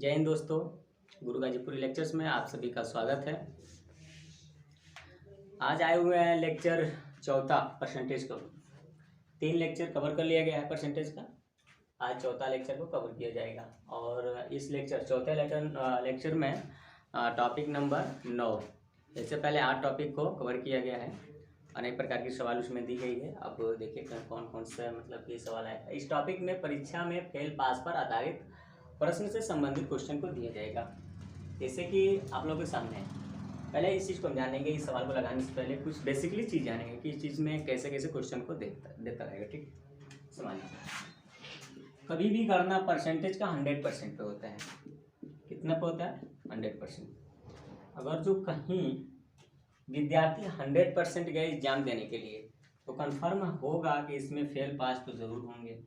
जय हिंद दोस्तों, गुरु गाजीपुरी लेक्चर्स में आप सभी का स्वागत है। आज आए हुए हैं लेक्चर चौथा परसेंटेज का। 3 लेक्चर कवर कर लिया गया है परसेंटेज का। आज चौथा लेक्चर को कवर किया जाएगा और इस चौथे लेक्चर में टॉपिक नंबर 9। इससे पहले 8 टॉपिक को कवर किया गया है। अनेक प्रकार की सवाल उसमें दी गई है। अब देखिए कौन कौन सा ये सवाल है। इस टॉपिक में परीक्षा में फेल पास पर आधारित प्रश्न से संबंधित क्वेश्चन को दिया जाएगा। जैसे कि आप लोगों के सामने है, पहले इस चीज़ को जानेंगे। इस सवाल को लगाने से पहले कुछ बेसिकली चीज़ जानेंगे कि इस चीज़ में कैसे कैसे क्वेश्चन को देता रहेगा। ठीक, समझिए। कभी भी गणना परसेंटेज का 100% पे होता है। कितना पे होता है? 100%। अगर जो कहीं विद्यार्थी 100% गए एग्जाम देने के लिए तो कन्फर्म होगा कि इसमें फेल पास तो ज़रूर होंगे।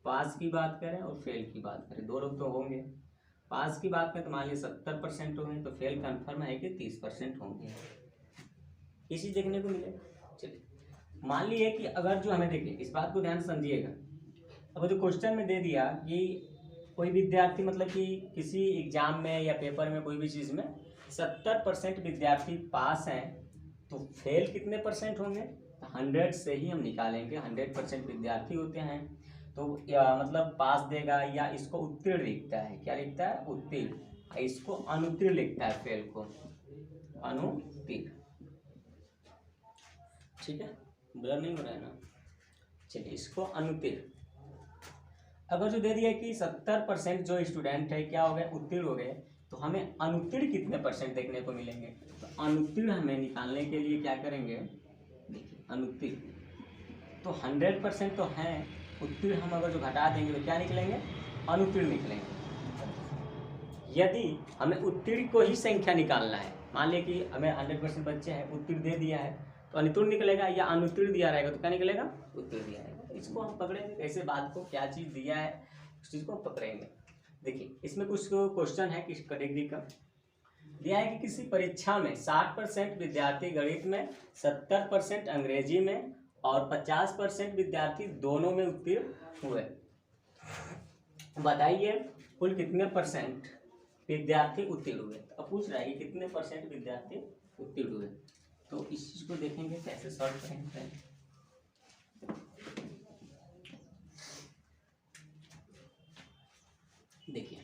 पास की बात करें और फेल की बात करें, दो लोग तो होंगे। पास की बात करें तो मान लीजिए 70% होंगे, तो फेल कन्फर्म है कि 30% होंगे। इसी देखने को मिलेगा। चलिए, मान लीजिए कि अगर जो हमें देखिए, इस बात को ध्यान से समझिएगा। अब जो क्वेश्चन में दे दिया कि कोई विद्यार्थी कि किसी एग्जाम में या पेपर में कोई भी चीज़ में 70% विद्यार्थी पास हैं, तो फेल कितने परसेंट होंगे? 100 से ही हम निकालेंगे। 100% विद्यार्थी होते हैं तो पास देगा, या इसको उत्तीर्ण लिखता है। क्या लिखता है? उत्तीर्ण। इसको अनुत्तीर्ण लिखता है, फेल को अनुत्तीर्ण। ठीक है, ब्लर नहीं हो रहा है ना? चलिए, इसको अनुत्तीर्ण। अगर जो दे दिया कि 70% जो स्टूडेंट है क्या हो गए? उत्तीर्ण हो गए, तो हमें अनुत्तीर्ण कितने परसेंट देखने को मिलेंगे? तो अनुत्तीर्ण हमें निकालने के लिए क्या करेंगे? देखिए, अनुत्तीर्ण तो 100% तो हैं। उत्तीर्ण हम अगर जो घटा देंगे तो क्या निकलेंगे? अनुत्तीर्ण निकलेंगे। यदि हमें उत्तीर्ण को ही संख्या निकालना है, मान लिया कि हमें 100% बच्चे हैं, उत्तीर्ण दे दिया है, तो अनुत्तीर्ण निकलेगा, या अनुत्तीर्ण दिया रहेगा तो क्या निकलेगा? उत्तीर्ण दिया रहेगा। तो इसको हम पकड़ेंगे कैसे? बात को क्या चीज़ दिया है उस चीज़ को पकड़ेंगे। देखिए, इसमें कुछ क्वेश्चन है किस कैटेगरी का दिया है कि किसी परीक्षा में 60% विद्यार्थी गणित में, 70% अंग्रेजी में और 50% विद्यार्थी दोनों में उत्तीर्ण हुए। बताइए कुल कितने परसेंट विद्यार्थी उत्तीर्ण हुए। अब पूछ रहा है कि कितने परसेंट विद्यार्थी उत्तीर्ण हुए। तो इस चीज को देखेंगे कैसे सॉल्व करेंगे। देखिए,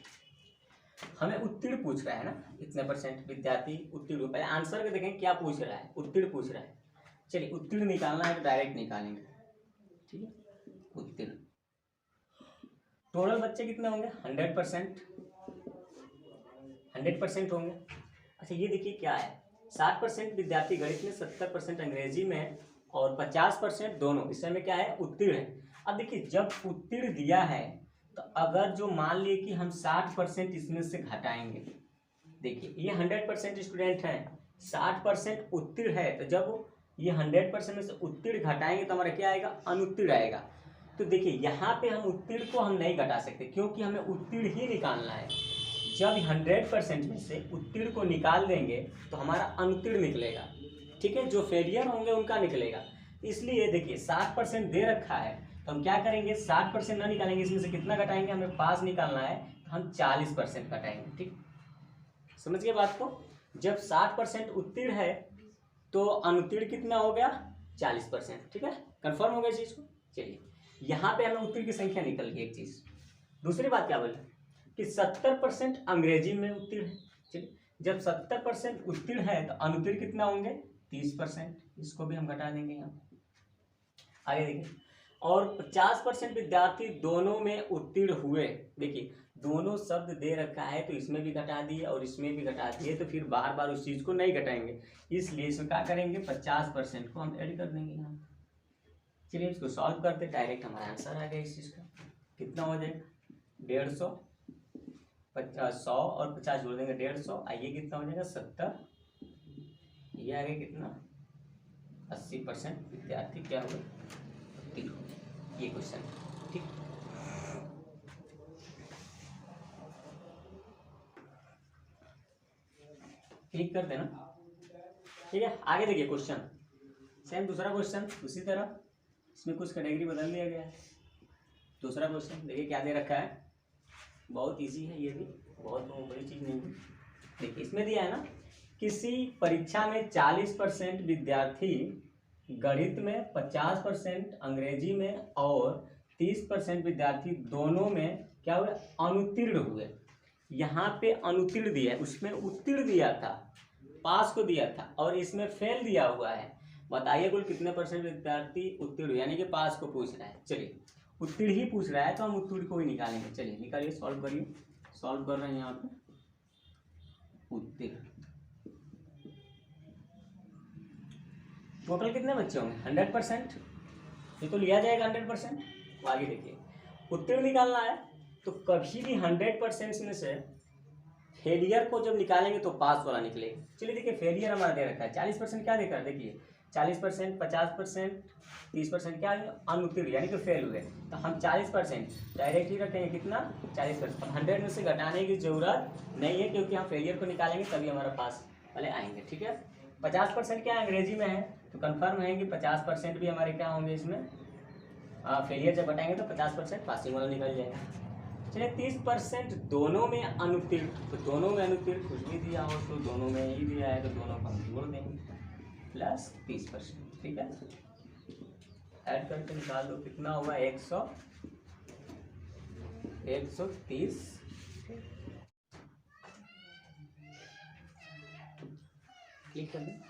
हमें उत्तीर्ण पूछ रहा है ना, कितने परसेंट विद्यार्थी उत्तीर्ण हुए। पहले आंसर के देखें क्या पूछ रहा है। उत्तीर्ण पूछ रहा है। चलिए, उत्तीर्ण निकालना है तो डायरेक्ट निकालेंगे। ठीक है, उत्तीर्ण टोटल बच्चे कितने होंगे? 100% होंगे। अच्छा, ये देखिए क्या है, 60% विद्यार्थी गणित में, 70% अंग्रेजी में और 50% दोनों, इस समय क्या है? उत्तीर्ण है। अब देखिए, जब उत्तीर्ण दिया है तो अगर जो मान लिए कि हम 60% इसमें से घटाएंगे, देखिए ये 100% स्टूडेंट हैं, 60% उत्तीर्ण है, तो जब ये 100% में से उत्तीर्ण घटाएंगे तो हमारा क्या आएगा? अनुत्तीर्ण आएगा। तो देखिए, यहाँ पे हम उत्तीर्ण को हम नहीं घटा सकते, क्योंकि हमें उत्तीर्ण ही निकालना है। जब 100% में से उत्तीर्ण को निकाल देंगे तो हमारा अनुत्तीर्ण निकलेगा। ठीक है, जो फेलियर होंगे उनका निकलेगा। इसलिए देखिए, 60% दे रखा है तो हम क्या करेंगे? 60% ना निकालेंगे, इसमें से कितना घटाएंगे? हमें पास निकालना है तो हम 40% घटाएंगे। ठीक, समझ गए बात को? जब 60% उत्तीर्ण है तो अनुत्तीर्ण कितना हो गया? 40%। ठीक है, कंफर्म हो गया इस चीज को। चलिए, यहाँ पे हमें उत्तीर्ण की संख्या निकल गई एक चीज। दूसरी बात क्या बोले कि 70% अंग्रेजी में उत्तीर्ण है। चलिए, जब 70% उत्तीर्ण है तो अनुत्तीर्ण कितना होंगे? 30%। इसको भी हम घटा देंगे यहाँ। आगे देखिए, और 50% विद्यार्थी दोनों में उत्तीर्ण हुए। देखिए, दोनों शब्द दे रखा है तो इसमें भी घटा दिए और इसमें भी घटा दिए, तो फिर बार बार उस चीज को नहीं घटाएंगे, इसलिए इसमें क्या करेंगे? 50% को हम ऐड कर देंगे यहाँ। चलिए, इसको सॉल्व करते, डायरेक्ट हमारा आंसर आ गया इस चीज का। कितना हो जाएगा? 150, 100 और 50 जोड़ देंगे 150। आइए कितना हो जाएगा? 70। ये आ गया कितना? 80% विद्यार्थी क्या हो गए? उत्तीर्ण हो गए। ये क्वेश्चन। ठीक, क्लिक कर देना। ठीक है, आगे देखिए क्वेश्चन सेम, दूसरा क्वेश्चन उसी तरह, इसमें कुछ कैटेगरी बदल दिया गया है। दूसरा क्वेश्चन देखिए क्या दे रखा है बहुत इजी है ये भी, बहुत बड़ी चीज़ नहीं है। देखिए इसमें दिया है ना, किसी परीक्षा में 40% विद्यार्थी गणित में, 50% अंग्रेजी में और 30% विद्यार्थी दोनों में क्या हुए, अनुत्तीर्ण हुए। यहाँ पे अनुत्तीर्ण दिया है, उसमें उत्तीर्ण दिया था, पास को दिया था, और इसमें फेल दिया हुआ है। बताइए कुल कितने परसेंट विद्यार्थी उत्तीर्ण हुए, यानी कि पास को पूछ रहा है। चलिए उत्तीर्ण ही पूछ रहा है तो हम उत्तीर्ण को ही निकालेंगे। चलिए निकालिए, सॉल्व करिए। सॉल्व कर रहे हैं यहाँ पे उत्तीर्ण। टोटल कितने बच्चे होंगे, 100%, ये तो लिया जाएगा 100%। तो आगे देखिए, उत्तीर्ण निकालना है तो कभी भी 100% में से फेलियर को जब निकालेंगे तो पास वाला निकलेगा। चलिए देखिए, फेलियर हमारा दे रखा है 40%, क्या देकर, देखिए 40%, 50%, 30% क्या है, अनुत्तीर्ण यानी कि फेल हुए। तो हम 40% डायरेक्ट ही रखेंगे, कितना, 40%। अब 100 में से घटाने की जरूरत नहीं है, क्योंकि हम फेलियर को निकालेंगे तभी हमारा पास वाले आएंगे। ठीक है, 50% क्या अंग्रेजी में है, तो कंफर्म है कि 50% भी हमारे क्या होंगे इसमें, फेलियर जब घटाएंगे तो 50% पासिंग वाला निकल जाएगा। चलिए 30% दोनों में अनुत्तीर्ण, तो दोनों में अनुत्तीर्ण कुछ भी दिया हो तो दोनों में ही दिया है, तो दोनों को हम जोड़ देंगे प्लस 30%। ठीक है, ऐड करके निकाल दो, कितना हुआ, 130। क्लिक कर दें।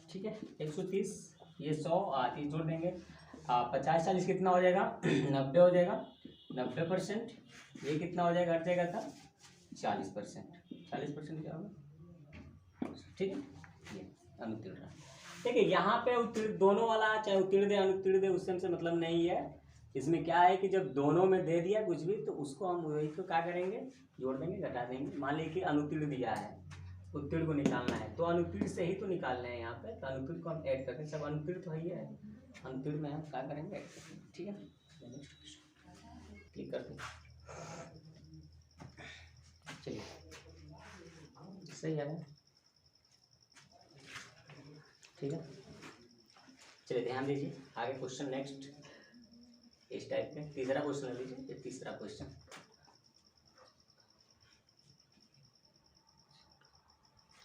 ठीक है, 130, ये 100 30 जोड़ देंगे, 50 40 कितना हो जाएगा, 90 हो जाएगा। 90% ये कितना हो जाएगा, हट जाएगा था 40%। 40% क्या होगा, ठीक है, ये अनुत्तीर्ण। देखिए यहाँ पे उत्तीर्ण दोनों वाला, चाहे उत्तीर्ण दे अनुत्तीर्ण दे, उससे हमसे मतलब नहीं है। इसमें क्या है कि जब दोनों में दे दिया कुछ भी तो उसको हम वही को क्या करेंगे, जोड़ देंगे, घटा देंगे। मान लीजिए कि अनुत्तीर्ण दिया है, उत्तीर्ण को निकालना है तो अनुत्तीर्ण से ही तो निकालना है यहाँ पे, तो अनुत्तीर्ण को हम ऐड करते हैं। सब अनुत्तीर्ण तो ही है, अनुत्तीर्ण में हम क्या करेंगे, ऐड करेंगे। ठीक है, क्लिक करते हैं। चलिए सही है, ठीक है। चलिए ध्यान दीजिए, आगे क्वेश्चन नेक्स्ट इस टाइप के, तीसरा क्वेश्चन ले लीजिए। ये तीसरा क्वेश्चन,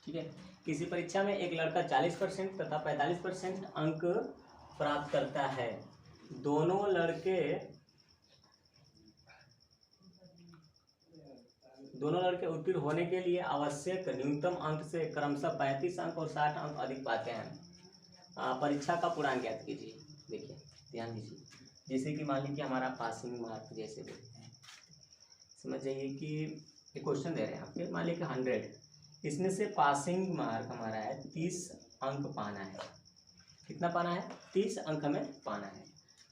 ठीक है। किसी परीक्षा में एक लड़का 40% तथा 45% अंक प्राप्त करता है। दोनों लड़के उत्तीर्ण होने के लिए आवश्यक न्यूनतम अंक से क्रमशः 35 अंक और 60 अंक अधिक पाते हैं। परीक्षा का पूर्णांक ज्ञात कीजिए। देखिए ध्यान दीजिए, जैसे कि मान लीजिए हमारा पासिंग मार्क जैसे देते हैं, समझ जाइए कि ये क्वेश्चन दे रहे हैं आपके, मान लीजिए 100, इसमें से पासिंग मार्क हमारा है 30 अंक पाना है। कितना पाना है, 30 अंक हमें पाना है।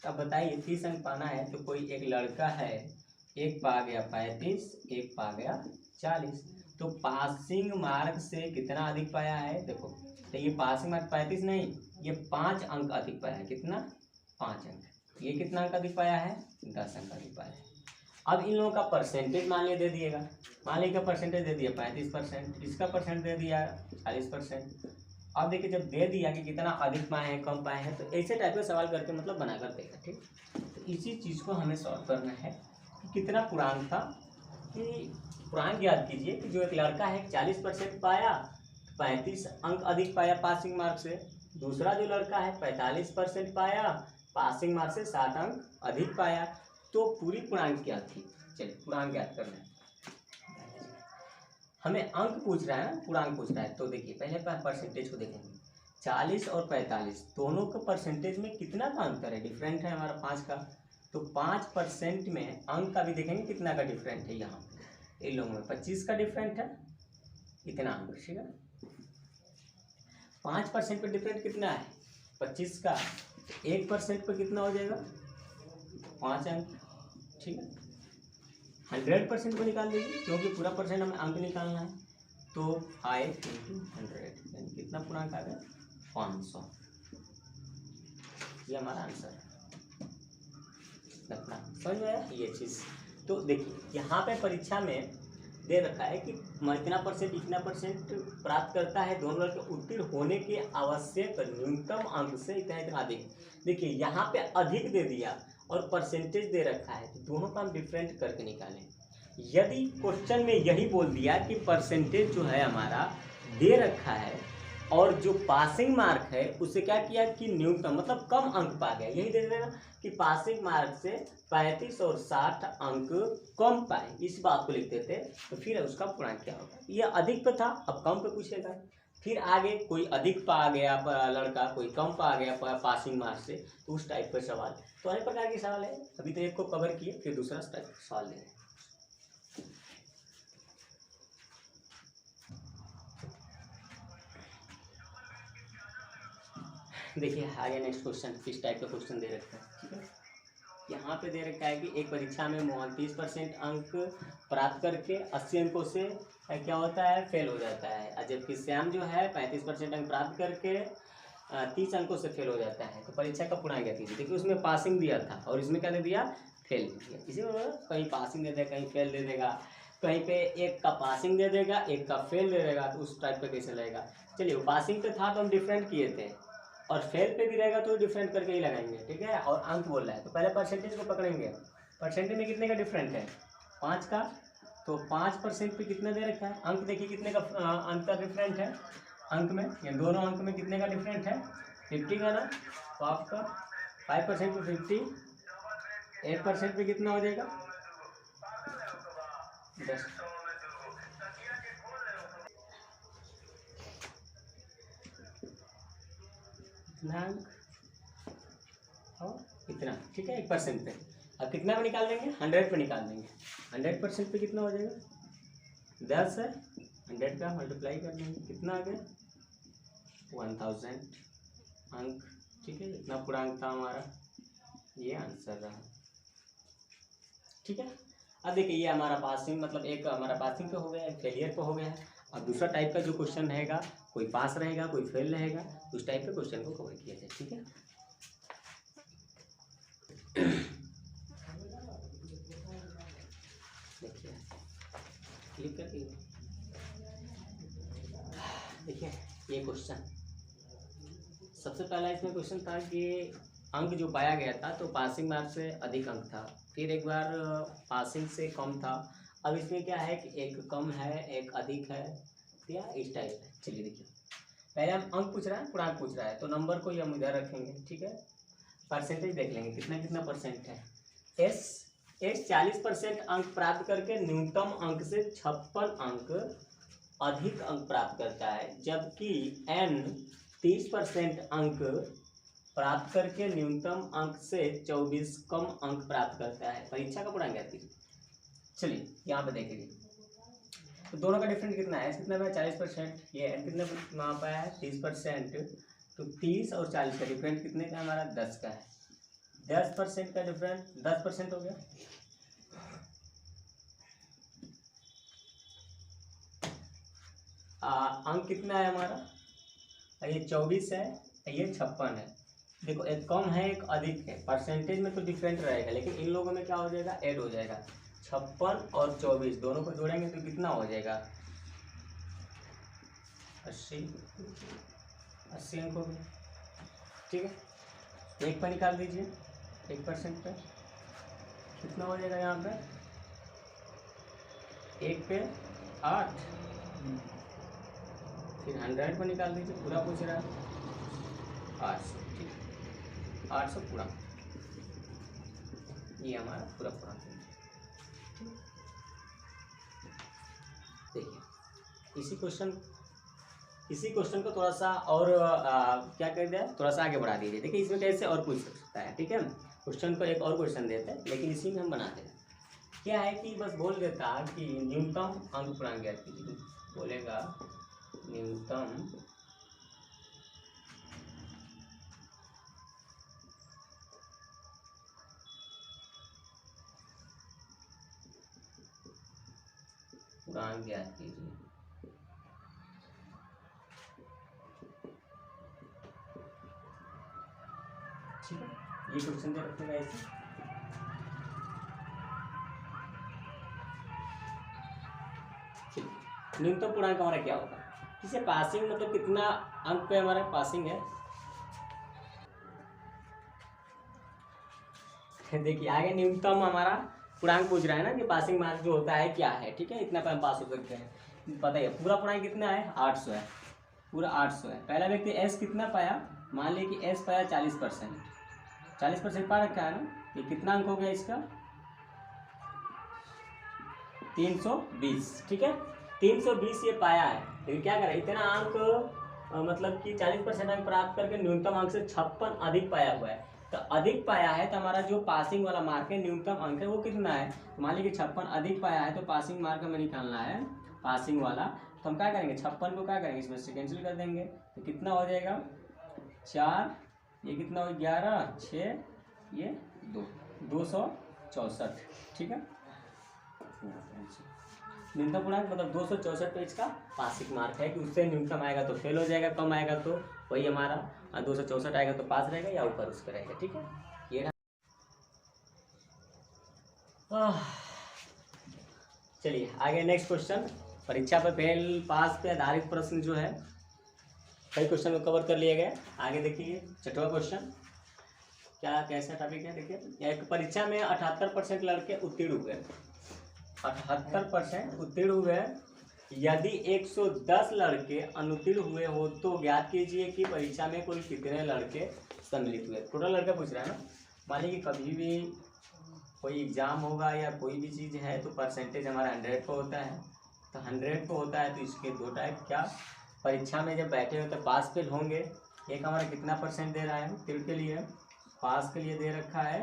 अब बताइए 30 अंक पाना है तो कोई एक लड़का है, एक पा गया 35, एक पा गया 40, तो पासिंग मार्क से कितना अधिक पाया है, देखो तो ये पासिंग मार्क 35 नहीं, ये 5 अंक अधिक पाया है। कितना, 5 अंक। ये कितना अंक अधिक पाया है, 10 अंक अधिक पाया है। अब इन लोगों का परसेंटेज मान लिया दे दिएगा, मान लीजिए परसेंटेज दे दिया 35%, इसका परसेंट दे दिया 40%। अब देखिए जब दे दिया कि कितना अधिक पाए हैं कम पाए हैं, तो ऐसे टाइप का सवाल करके मतलब बना कर देगा। ठीक, तो इसी चीज़ को हमें सॉल्व करना है कि कितना पूर्णांक था, कि पूर्णांक याद कीजिए कि जो एक लड़का है 40% पाया, 35 अंक अधिक पाया पासिंग मार्क से। दूसरा जो लड़का है 45% पाया, पासिंग मार्क से 60 अंक अधिक पाया। तो पूरी पूर्णांक क्या थी, चलिए पूर्णांक याद करना है। हमें अंक पूछ रहा है, पूर्णांक पूछ रहा है, तो देखिए पहले परसेंटेज को देखेंगे। 40 और 45 दोनों का परसेंटेज में कितना का अंतर है, डिफरेंट है हमारा 5 का। तो 5% में अंक का भी देखेंगे कितना का डिफरेंट है। यहाँ इन लोगों में 25 का डिफरेंट है, इतना अंक, ठीक है। 5% पर डिफरेंट कितना है, 25 का, 1% पर कितना हो जाएगा, 5 अंक, ठीक है। 100% को निकाल दीजिए, क्योंकि पूरा परसेंट हमें अंक निकालना है। तो 5 × 100 यानी कितना पूर्णांक आ गया, 500। ये हमारा आंसर है। समझ में आया ये चीज़। तो देखिए यहाँ पे परीक्षा में दे रखा है कि इतना परसेंट प्राप्त करता है, दोनों लड़के उत्तीर्ण होने के आवश्यक न्यूनतम अंक से इतना अधिक। देखिए यहाँ पे अधिक दे दिया और परसेंटेज दे रखा है, तो दोनों का हम डिफरेंट करके निकालें। यदि क्वेश्चन में यही बोल दिया कि परसेंटेज जो है हमारा दे रखा है और जो पासिंग मार्क है उससे क्या किया कि न्यूनतम मतलब कम अंक पा गया, यही दे देना कि पासिंग मार्क से 35 और 60 अंक कम पाए, इस बात को लिख देते तो फिर उसका पूर्णांक क्या होगा। यह अधिक पे था, अब कम पे पूछेगा। फिर आगे कोई अधिक पा गया लड़का, कोई कम पा गया पासिंग मार्क से, तो उस टाइप का सवाल। तो अनेक प्रकार के सवाल है, अभी तो एक को कवर किए, फिर दूसरा टाइप का सवाल ले रहे हैं। देखिए आगे नेक्स्ट क्वेश्चन किस टाइप का क्वेश्चन दे रखा है, ठीक है। यहाँ पे दे रखा है कि एक परीक्षा में मोहन 30% अंक प्राप्त करके 80 अंकों से क्या होता है, फेल हो जाता है, और जबकि श्याम जो है 35% अंक प्राप्त करके 30 अंकों से फेल हो जाता है। तो परीक्षा का पूर्णांक क्या कीजिए। देखिए उसमें पासिंग दिया था और इसमें क्या दे दिया, फेल दे दिया। इसी में कहीं पासिंग दे देगा, कहीं फेल दे देगा, कहीं पे एक का पासिंग दे देगा, एक का फेल दे देगा, तो उस टाइप का कैसे लगेगा। चलिए पासिंग पे था तो हम डिफरेंट किए थे, और फेल पे भी रहेगा तो डिफरेंट करके ही लगाएंगे, ठीक है। और अंक बोल रहा है तो पहले परसेंटेज को पकड़ेंगे। परसेंटेज में कितने का डिफरेंट है, 5 का, तो 5% पे कितना दे रखा है अंक। देखिए कितने का अंक का डिफरेंट है अंक में, ये दोनों अंक में कितने का डिफरेंट है, 50 का ना। तो आपका 5% पे 50, 8% पे कितना हो जाएगा, 10। इतना अंक और इतना, ठीक है, 1% पे। अब कितना पे निकाल देंगे, 100 पे निकाल देंगे। 100% पे कितना हो जाएगा, 10 है, 100 का मल्टीप्लाई कर देंगे, कितना आ गया, 1000 अंक, ठीक है। इतना पूरा अंक था हमारा, ये आंसर रहा, ठीक है। अब देखिए ये हमारा पासिंग मतलब एक हमारा पासिंग पे हो गया, एक फेलियर पे हो गया। अब दूसरा टाइप का जो क्वेश्चन रहेगा, कोई पास रहेगा कोई फेल रहेगा, उस टाइप के क्वेश्चन को कवर किया जाए, ठीक है। देखिए क्लिक करके देखिए ये क्वेश्चन, सबसे पहला इसमें क्वेश्चन था कि अंक जो पाया गया था तो पासिंग मार्क से अधिक अंक था, फिर एक बार पासिंग से कम था। अब इसमें क्या है कि एक कम है एक अधिक है, या इस टाइप है। चलिए देखिए पहले हम अंक पूछ रहा है, पूर्णांक पूछ रहा है, तो नंबर को ही हम इधर रखेंगे, ठीक है। परसेंटेज देख लेंगे कितना कितना परसेंट है। एस 40% अंक प्राप्त करके न्यूनतम अंक से 56 अंक अधिक अंक प्राप्त करता है, जबकि एन 30% अंक प्राप्त करके न्यूनतम अंक से 24 कम अंक प्राप्त करता है। परीक्षा का पूर्णांक क्या। चलिए यहाँ पे देखेंगे तो दोनों का डिफरेंस कितना है, कितना है 40%, ये एन कितना वहाँ पर है 30%, तो 30 और 40 का डिफरेंस कितने का हमारा 10 का है। 10% का डिफरेंस 10% हो गया। अंक कितना है हमारा, ये 24 है, ये 56 है। देखो एक कम है एक अधिक है, परसेंटेज में तो डिफरेंट रहेगा, लेकिन इन लोगों में क्या हो जाएगा, ऐड हो जाएगा। 56 और 24 दोनों को जोड़ेंगे तो कितना हो जाएगा, 80 अंक हो गया, ठीक है। एक पर निकाल दीजिए, 1% पे कितना हो जाएगा, यहाँ पे 1 पे 8, फिर 100 पर निकाल दीजिए, पूरा पूछ रहा है 800, ठीक है, 800 पूरा, ये हमारा पूरा पूरा। देखिए इसी क्वेश्चन को थोड़ा सा और क्या कर दिया, थोड़ा सा आगे बढ़ा दीजिए। देखिए इसमें कैसे और पूछ सकता है, ठीक है। क्वेश्चन को एक और क्वेश्चन देते हैं, लेकिन इसी में हम बनाते हैं। क्या है कि बस बोल देता कि न्यूनतम अंक पूर्णांक ज्ञात कीजिए, बोलेगा न्यूनतम पूर्णांक ज्ञात कीजिए, ठीक है। ये क्वेश्चन दे रखेगा ऐसे, न्यूनतम पूर्णांक हमारा क्या होगा, इसे पासिंग मतलब कितना अंक पे हमारा पासिंग है। देखिए आगे न्यूनतम हमारा पूर्णांक पूछ रहा है ना कि पासिंग मार्क जो होता है क्या है, ठीक है, इतना पे हम पास हो सकते हैं, पता ही है। पूरा पूर्णांक कितना है, 800 है, पूरा 800 है। पहला व्यक्ति एस कितना पाया, मान लिया कि एस पाया 40%, 40% पा रखा है ना, ये कितना अंक हो गया इसका, 320, ठीक है, 320 ये पाया है। लेकिन क्या करें, इतना अंक मतलब कि 40% अंक प्राप्त करके न्यूनतम अंक से 56 अधिक पाया हुआ है। तो अधिक पाया है तो हमारा जो पासिंग वाला मार्क है, न्यूनतम अंक है वो कितना है, मान लीजिए 56 अधिक पाया है, तो पासिंग मार्क हमें निकालना है, पासिंग वाला। तो हम क्या करेंगे, 56 को क्या करेंगे, इसमें से कैंसिल कर देंगे, तो कितना हो जाएगा, 4, ये कितना हो, 11, 6, ये 2, 264, ठीक है। न्यूनतम पूर्णांक मतलब 264 पे इसका पासिंग मार्क है कि उससे न्यूनतम आएगा तो फेल हो जाएगा, कम आएगा तो वही हमारा 264 आएगा तो पास रहेगा या ऊपर उसका रहेगा, ठीक है। ये चलिए आगे नेक्स्ट क्वेश्चन। परीक्षा पर फेल पास पे आधारित प्रश्न जो है, कई क्वेश्चन को कवर कर लिया गया। आगे देखिए 6वां क्वेश्चन, क्या कैसा टॉपिक है, देखिए एक परीक्षा में 78% लड़के उत्तीर्ण हुए, 78% उत्तीर्ण हुए। यदि 110 लड़के अनुत्तीर्ण हुए हो तो ज्ञात कीजिए कि परीक्षा में कुल कितने लड़के सम्मिलित हुए। टोटल लड़का पूछ रहा है ना। मान लीजिए कि कभी भी कोई एग्जाम होगा या कोई भी चीज़ है तो परसेंटेज हमारा 100 पे होता है, तो 100 पे होता है तो इसके दो टाइप, क्या परीक्षा में जब बैठे हो तो पास फेल होंगे। एक हमारा कितना परसेंट दे रहा है उत्तीर्ण के लिए, पास के लिए दे रखा है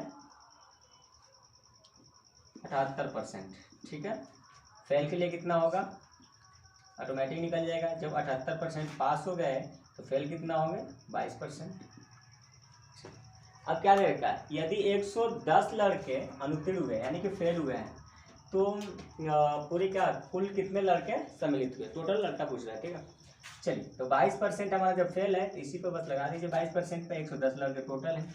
78%, ठीक है। फेल के लिए कितना होगा, ऑटोमेटिक निकल जाएगा। जब 78% पास हो गए तो फेल कितना होंगे, 22%। अब क्या दे रखा है, यदि 110 लड़के अनुत्तीर्ण हुए यानी कि फेल हुए हैं तो पूरी क्या कुल कितने लड़के सम्मिलित हुए, टोटल लड़का पूछ रहा है, ठीक है। चलिए तो 22% हमारा जब फेल है तो इसी पे बस लगा दीजिए, 22% पे 110 लड़के टोटल है।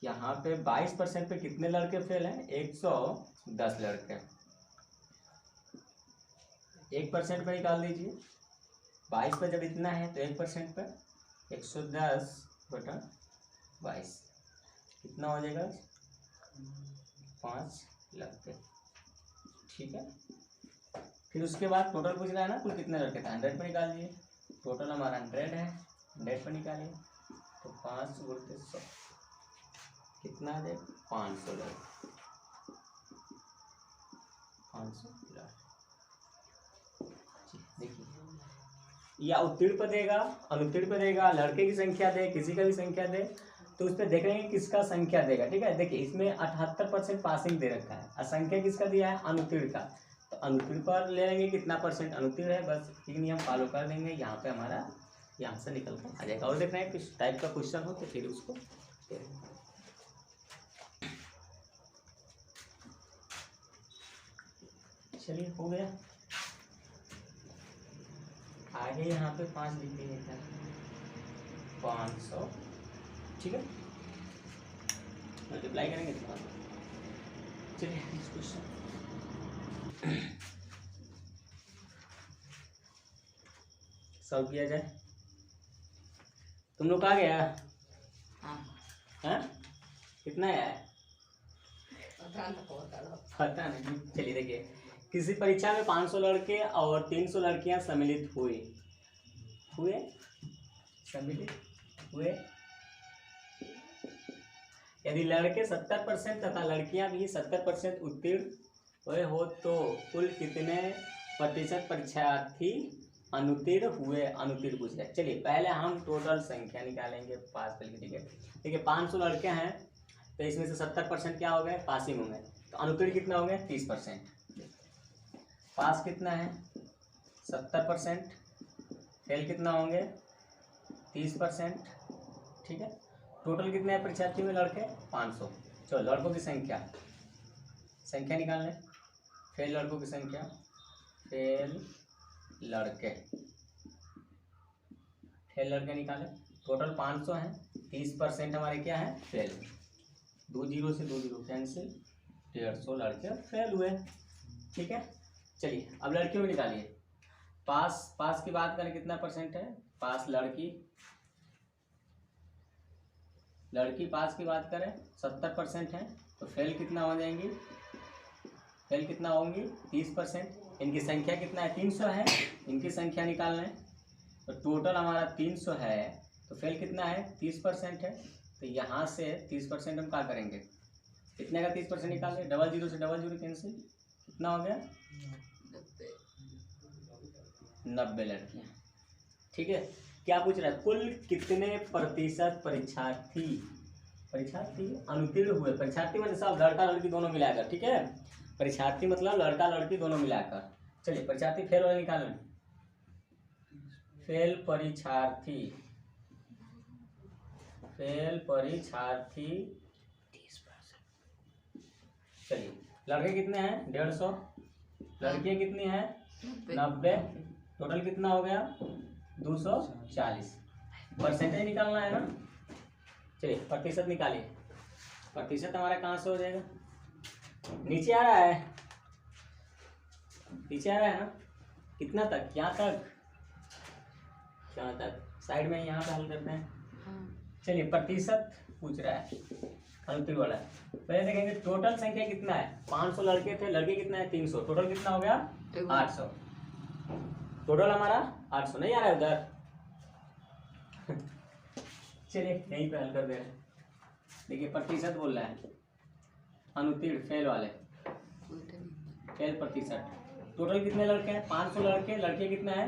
यहाँ पे 22% पे कितने लड़के फेल हैं, 110 लड़के। 1% पे निकाल दीजिए, 22 पे जब इतना है तो 1% पे 110 बटा 22 कितना हो जाएगा, 5 लड़के, ठीक है। फिर उसके बाद टोटल पूछ रहा है ना कुल कितने लड़के थे, 100 पे निकाल दिए, टोटल हमारा 100 है, 100 पे निकालिए तो 5 गुणित 100 कितना आ जाएगा, 500 लड़के, 500 लड़के। देखिए या उत्तीर्ण पे देगा, अनुत्तीर्ण पे देगा, लड़के की संख्या दे, किसी का भी संख्या दे, तो उस पर देख लेंगे किसका संख्या देगा, ठीक है। देखिए इसमें 78% पासिंग दे रखा है और संख्या किसका दिया है, अनुत्तीर्ण का, तो अनुत्तीर्ण पर ले लेंगे कितना परसेंट अनुत्तीर्ण है, बस एक नियम फॉलो कर देंगे, यहाँ पे हमारा ये आंसर निकल कर आ जाएगा। और देख रहे हैं किस टाइप का क्वेश्चन हो तो फिर उसको चलिए हो गया। आगे यहाँ पे 5 लिख देंगे, 500, ठीक है, मल्टीप्लाई करेंगे तो। चलिए नेक्स्ट क्वेश्चन, सॉल्व किया जाए। तुम लोग कहाँ गया, हाँ कितना आया है, पता नहीं। चलिए देखिए, किसी परीक्षा में 500 लड़के और 300 लड़कियां सम्मिलित हुए, सम्मिलित हुए। यदि लड़के 70% तथा लड़कियां भी 70% उत्तीर्ण हुए हो तो कुल कितने प्रतिशत परीक्षार्थी अनुत्तीर्ण हुए, अनुत्तीर्ण पूछ रहे। चलिए पहले हम टोटल संख्या निकालेंगे पास फेल की, ठीक है। देखिए 500 लड़के हैं तो इसमें से 70% क्या हो गए, पासिंग होंगे, तो अनुत्तीर्ण कितना हो गए, 30%। पास कितना है 70%, फेल कितना होंगे 30%, ठीक है। टोटल कितने हैं परीक्षार्थी में लड़के, 500। चलो लड़कों की संख्या निकाल लें, फेल लड़कों की संख्या, फेल लड़के निकालें, टोटल 500 हैं, 30% हमारे क्या है, फेल, 2 जीरो से 2 जीरो कैंसिल, 150 लड़के फेल हुए, ठीक है। चलिए अब लड़कियों में निकालिए, पास की बात करें कितना परसेंट है, पास लड़की पास की बात करें 70% है, तो फेल कितना हो जाएंगी फेल कितना होंगी 30%। इनकी संख्या कितना है 300 है, इनकी संख्या निकालना है। तो टोटल हमारा 300 है, तो फेल कितना है 30% है। तो यहाँ से 30% हम क्या करेंगे, कितने का 30% निकालेंगे, डबल जीरो से डबल जीरो कैंसिल, कितना हो गया 90 लड़कियाँ। ठीक है, क्या पूछ रहा है, कुल कितने प्रतिशत परीक्षार्थी अनुत्तीर्ण हुए। परीक्षार्थी मतलब सब लड़का लड़की दोनों मिलाकर, ठीक है, परीक्षार्थी मतलब लड़का लड़की दोनों मिलाकर। चलिए परीक्षार्थी फेल वाले निकाल लें, फेल परीक्षार्थी 30%। चलिए लड़के कितने हैं 150, लड़कियां कितनी हैं 90, टोटल कितना हो गया 240। परसेंटेज निकालना है ना। चलिए प्रतिशत निकालिए, प्रतिशत हमारा कहाँ से हो जाएगा, नीचे आ रहा है, पीछे आ रहा है ना, कितना तक, यहाँ तक साइड में यहाँ पे हल करते हैं। चलिए प्रतिशत पूछ रहा है अनुत्तीर्ण वाला। पहले देखेंगे टोटल संख्या कितना है, 500 लड़के थे, लड़के कितना है 300, टोटल कितना हो गया 800। टोटल हमारा 800 नहीं आ रहा है उधर। चलिए यहीं पे हल कर दे रहे हैं। देखिए प्रतिशत बोल रहा है अनुत्तीर्ण फेल वाले, फेल प्रतिशत। टोटल कितने लड़के हैं 500 लड़के, लड़के कितना है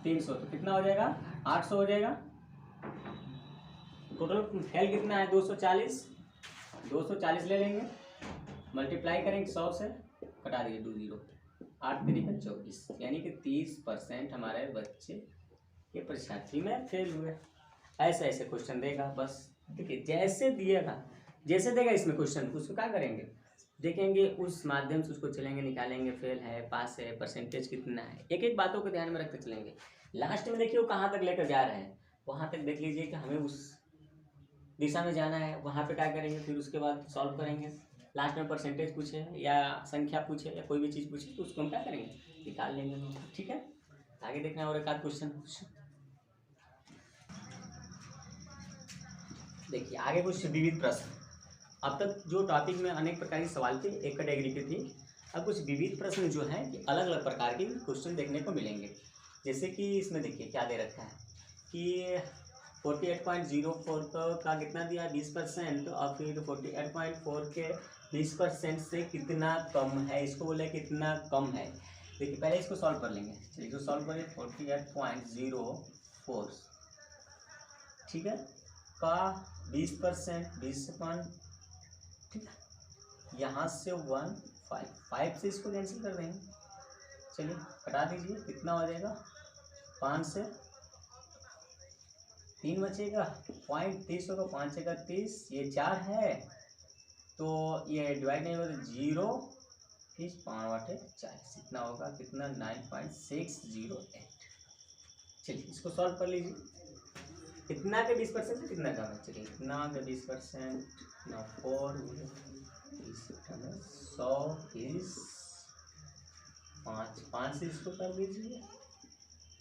300, तो कितना हो जाएगा 800 हो जाएगा। टोटल फेल कितना है 240 ले लेंगे, मल्टीप्लाई करेंगे 100 से, कटा दीजिए 2 जीरो, 8 3 24, यानी कि 30% हमारे बच्चे ये परीक्षार्थी में फेल हुए। ऐसे ऐसे क्वेश्चन देगा बस। देखिए जैसे देगा इसमें क्वेश्चन, उसको क्या करेंगे देखेंगे, उस माध्यम से उसको चलेंगे, निकालेंगे फेल है पास है, परसेंटेज कितना है, एक एक बातों को ध्यान में रखते चलेंगे। लास्ट में देखिए वो कहाँ तक लेकर जा रहे हैं, वहाँ तक देख लीजिए कि हमें उस दिशा में जाना है, वहाँ पे क्या करेंगे, फिर उसके बाद सॉल्व करेंगे। लास्ट में परसेंटेज पूछे या संख्या पूछे या कोई भी चीज़ पूछे तो उसको हम क्या करेंगे, निकाल लेंगे। ठीक है, आगे देखना और एक आध क्वेश्चन। देखिए आगे कुछ विविध प्रश्न। अब तक जो टॉपिक में अनेक प्रकार के सवाल थे एक कैटेगरी के थे, अब कुछ विविध प्रश्न जो है कि अलग अलग प्रकार के क्वेश्चन देखने को मिलेंगे। जैसे कि इसमें देखिए क्या दे रखा है कि 48.04 का कितना दिया 20%, और फिर 48.4 के 20% से कितना कम है, इसको बोले कितना कम है। देखिए पहले इसको सॉल्व कर लेंगे। चलिए इसको सॉल्व करिए 48.04, ठीक है, का 20%, 20 ठीक है, यहाँ से 5 से इसको कैंसिल कर देंगे। चलिए हटा दीजिए, कितना हो जाएगा 5 से 3 बचेगा, 0.30 होगा, 5 का 30, ये 4 है तो ये डिवाइड नहीं होगा तो 0, 30 5 40, इतना होगा कितना 9.608। चलिए इसको सॉल्व कर लीजिए, कितना के 20% कितना का है। चलिए कितना का 20%, 4 100 30 5 से इसको कर दीजिए,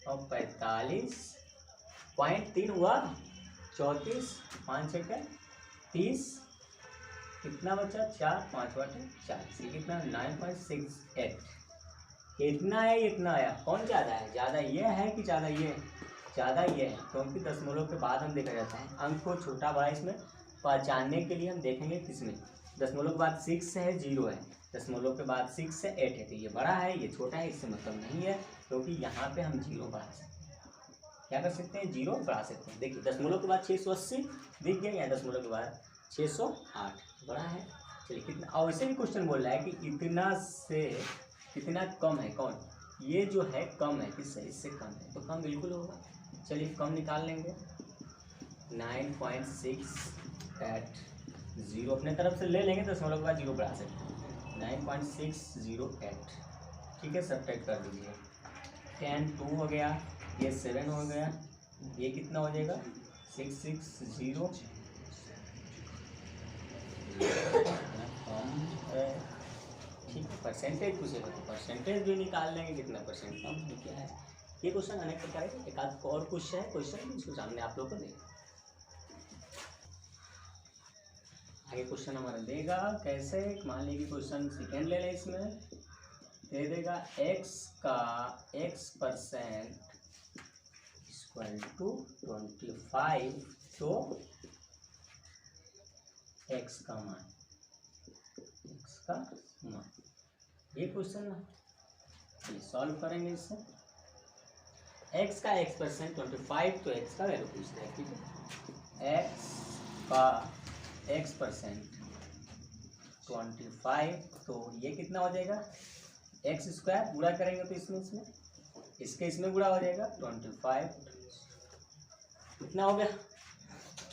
और 45.3 हुआ 34, 5 6 30, कितना बचा 4 5 40, ये कितना 9.68। इतना है इतना आया, कौन ज़्यादा है, ज़्यादा ये है कि ज़्यादा ये है, ज़्यादा ये है, क्योंकि दशमलव के बाद हम देखा जाता है अंक को छोटा बड़ा इसमें पहचानने के लिए हम देखेंगे किसमें, दशमलव के बाद 6 है 0 है, दशमलव के बाद 6 है 8 है, तो ये बड़ा है ये छोटा है, इससे मतलब नहीं है, क्योंकि यहाँ पे हम 0 बढ़ा सकते हैं, क्या कर सकते हैं 0 बढ़ा सकते हैं। देखिए दशमलव के बाद 680 दिख गया, या दशमलव के बाद 608 बड़ा है। चलिए कितना, और वैसे भी क्वेश्चन बोल रहा है कि इतना से कितना कम है, कौन ये जो है कम है, किससे इससे कम है, तो कम बिल्कुल होगा। चलिए कम निकाल लेंगे 9.680 अपने तरफ से ले लेंगे, दशमलव के बाद 0 बढ़ा सकते हैं 9.608, ठीक है, सब्ट्रैक्ट कर दीजिए 10 2 हो गया, ये 7 हो गया, ये कितना हो जाएगा 660, ठीक है। परसेंटेज पूछेगा तो परसेंटेज भी निकाल लेंगे, कितना परसेंट कम है क्या है। ये क्वेश्चन अनेक प्रकार के, एक आध और क्वेश्चन है, क्वेश्चन इसको सामने आप लोगों को देगा। आगे क्वेश्चन हमारा देगा कैसे, मान लीजिए क्वेश्चन सेकेंड ले लें इसमें, दे देगा x का x% इक्वल टू 25, तो x का मान ये क्वेश्चन ना, ये सॉल्व करेंगे इससे। x का x% 25, तो x का वैल्यू पूछते हैं, ठीक है। x का x% 25, तो ये कितना हो जाएगा, एक्स स्क्वायर गुणा करेंगे तो इसमें इसके इसमें गुणा हो जाएगा 25, कितना हो गया,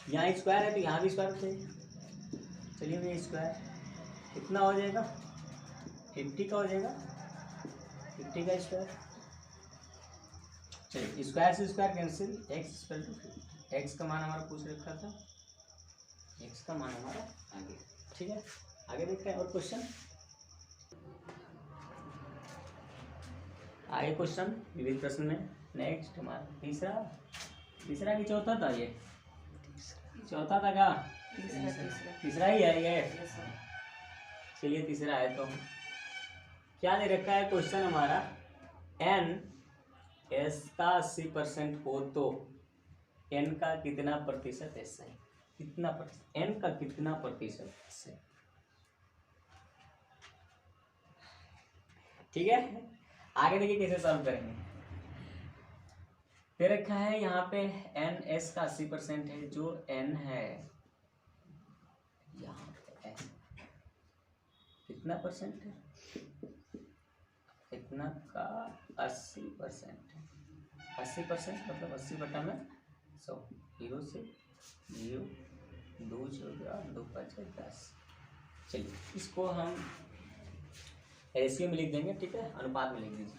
यहाँ स्क्वायर है तो यहाँ भी स्क्वायर चाहिए। चलिए भैया स्क्वायर कितना हो जाएगा, 50 का हो जाएगा, 50 का स्क्वायर। चलिए स्क्वायर से square cancel, X equal to X का मान हमारा पूछ रखा था, एक्स का मान हमारा आगे, ठीक है। आगे देखते हैं और क्वेश्चन, आगे क्वेश्चन विविध प्रश्न में। नेक्स्ट हमारा तीसरा कि चौथा था, ये चौथा था क्या, तीसरा ही है ये। चलिए तीसरा है, तो क्या दे रखा है क्वेश्चन हमारा, n s का 80% हो तो n का कितना प्रतिशत ऐसा है, कितना प्रतिशत, n का कितना प्रतिशत ऐसा है, ठीक है। आगे देखिए कैसे सॉल्व करेंगे। दे रखा है यहाँ पे n s का 80% है, जो n है यहाँ पे n कितना परसेंट है, इतना का 80% है, 80% मतलब 80 में 100, 0 से 0, 2 4 2 5 10। चलिए इसको हम रेशियो में लिख देंगे, ठीक है, अनुपात में लिख दीजिए।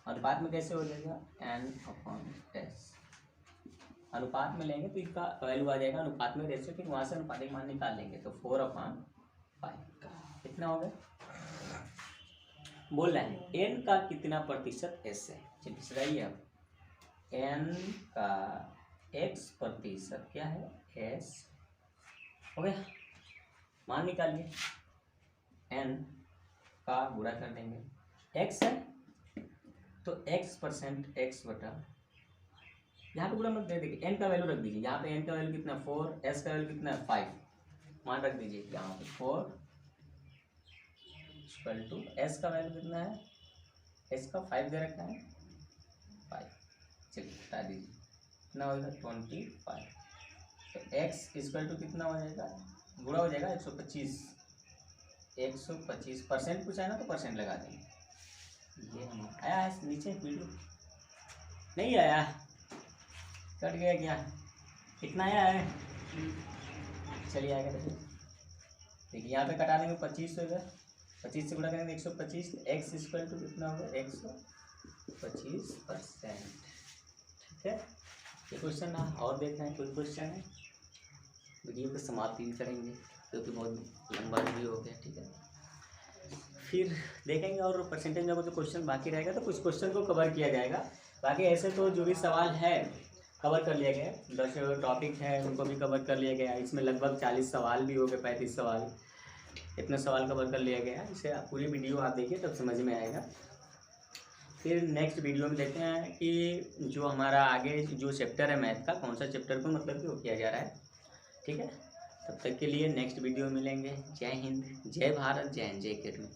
अनुपात में कैसे हो जाएगा, n/s, अनुपात में लेंगे तो इसका वैल्यू आ जाएगा अनुपात में रेशियो, फिर वहाँ से अनुपातिक मान निकाल लेंगे तो 4/5 कितना हो गया। बोल रहे हैं n का कितना प्रतिशत s है, चलिए दूसरा ही है, n का x% क्या है, s हो गया। मान निकालिए, n का गुणा कर देंगे, x है तो x% x बटा, यहाँ पे गुणा मत दे देखिए, n का वैल्यू रख दीजिए, यहाँ पे n का वैल्यू कितना 4, s का वैल्यू कितना 5, मान रख दीजिए यहाँ पे 4 इक्वल टू s का वैल्यू कितना है, s का 5 दे रखा है 5, चलिए हटा दीजिए, कितना हो जाएगा 25, तो x इक्वल टू कितना हो जाएगा, गुणा हो जाएगा 125 परसेंट पूछा है ना तो परसेंट लगा देंगे। ये हम आया है नीचे वीडियो नहीं आया, कट गया क्या, कितना आया है, चलिए आएगा देखिए यहाँ पे कटा देंगे 25 होगा, 25 से गुणा करेंगे 125, एक्स इक्वल टू कितना होगा 125%, ठीक है। ये क्वेश्चन ना और देखना है, कोई क्वेश्चन है, वीडियो को समाप्ति करेंगे क्योंकि बहुत लंबा वीडियो हो गया, ठीक है। फिर देखेंगे और परसेंटेज में तो क्वेश्चन बाकी रहेगा तो कुछ क्वेश्चन को कवर किया जाएगा, बाकी ऐसे तो जो भी सवाल है कवर कर लिया गया, 10 टॉपिक है उनको भी कवर कर लिया गया। इसमें लगभग 40 सवाल भी हो गए, 35 सवाल, इतना सवाल कवर कर लिया गया। इसे आप पूरी वीडियो आप देखिए तब समझ में आएगा। फिर नेक्स्ट वीडियो में देखते हैं कि जो हमारा आगे जो चैप्टर है मैथ का, कौन सा चैप्टर को मतलब कि वो किया जा रहा है, ठीक है। तब तक के लिए नेक्स्ट वीडियो मिलेंगे। जय हिंद, जय भारत, जय हिंद, जय किरण।